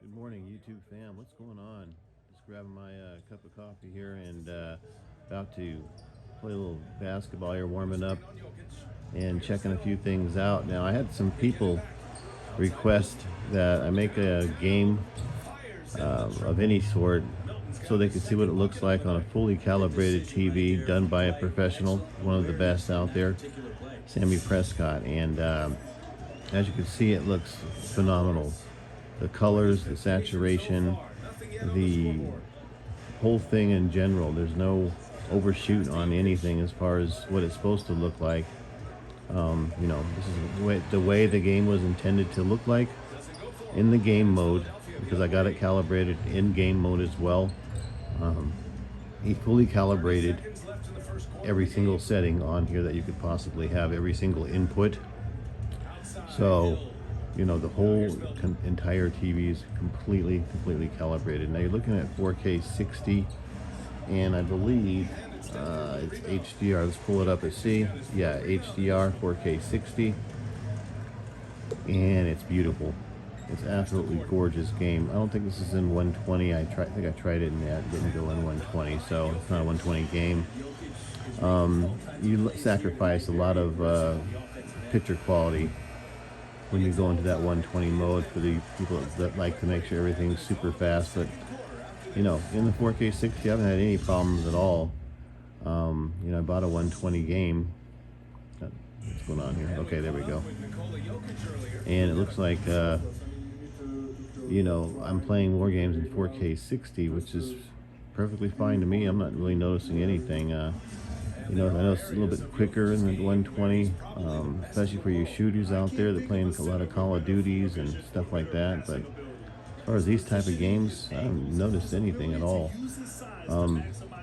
Good morning, YouTube fam. What's going on? Just grabbing my cup of coffee here and about to play a little basketball here, warming up and checking a few things out. Now, I had some people request that I make a game of any sort so they could see what it looks like on a fully calibrated TV done by a professional, one of the best out there, Samie Prescott. And as you can see, it looks phenomenal. The colors, the saturation, the whole thing in general. There's no overshoot on anything as far as what it's supposed to look like. This is the way the game was intended to look like in the game mode, because I got it calibrated in game mode as well. He fully calibrated every single setting on here that you could possibly have, every single input. So, the whole entire TV is completely calibrated. Now you're looking at 4K 60, and I believe it's HDR. Let's pull it up and see. Yeah, HDR 4K 60, and it's beautiful. It's absolutely gorgeous game. I don't think this is in 120. I think I tried it and it didn't go in 120, so it's not a 120 game. You sacrifice a lot of picture quality when you go into that 120 mode for the people that like to make sure everything's super fast. But in the 4K 60, I haven't had any problems at all. I bought a 120 game. What's going on here? Okay, there we go. And it looks like I'm playing war games in 4K 60, which is perfectly fine to me. I'm not really noticing anything. I know it's a little bit quicker in the 120, especially for you shooters out there that playing a lot of Call of Duties and stuff like that. But as far as these type of games, I haven't noticed anything at all.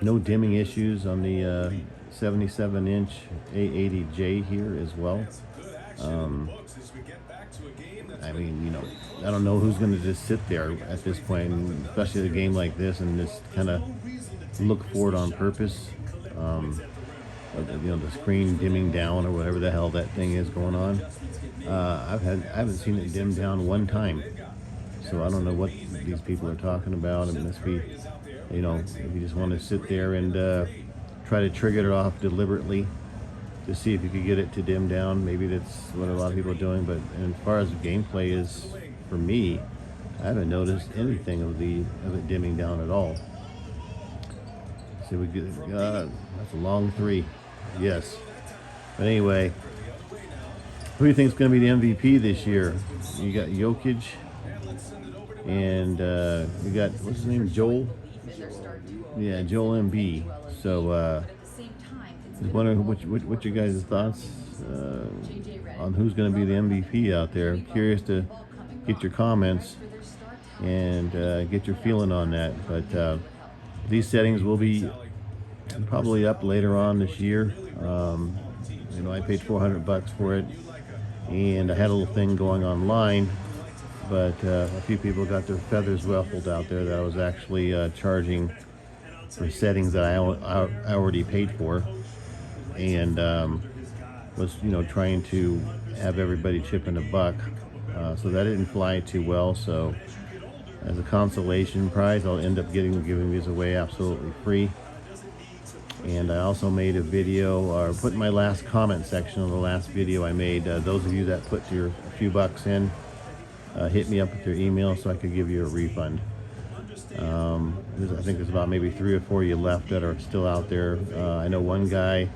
No dimming issues on the 77-inch A80J here as well. I don't know who's going to just sit there at this point, especially a game like this, and just kind of look for it on purpose. The screen dimming down or whatever the hell that thing is going on. I haven't seen it dim down one time, so I don't know what these people are talking about. It must be, if you just want to sit there and try to trigger it off deliberately to see if you could get it to dim down. Maybe that's what a lot of people are doing. But as far as gameplay is, for me, I haven't noticed anything of it dimming down at all. So we get that's a long three. Yes. But anyway, who do you think is going to be the MVP this year? You got Jokic, and you got, what's his name, Joel? Yeah, Joel Embiid. So I was wondering what your guys' thoughts on who's going to be the MVP out there. I'm curious to get your comments and get your feeling on that. But these settings will be probably up later on this year. I paid $400 for it, and I had a little thing going online, but a few people got their feathers ruffled out there that I was actually charging for settings that I already paid for, and was trying to have everybody chip in a buck, so that didn't fly too well. So as a consolation prize, I'll end up giving these away absolutely free. And I also made a video, or put in my last comment section of the last video I made, those of you that put your few bucks in, hit me up with your email so I could give you a refund. I think there's about maybe 3 or 4 of you left that are still out there. I know one guy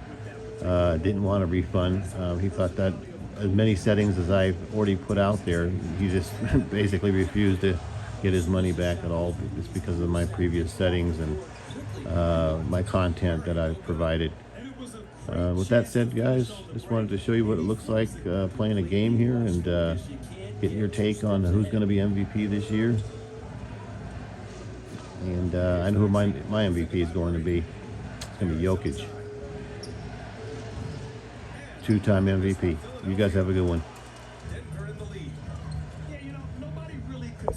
didn't want a refund. He thought that as many settings as I've already put out there, he just basically refused to get his money back at all, just because of my previous settings and my content that I've provided. With that said, guys, just wanted to show you what it looks like playing a game here, and get your take on who's going to be MVP this year. And I know who my MVP is going to be. It's going to be Jokic. 2-time MVP. You guys have a good one.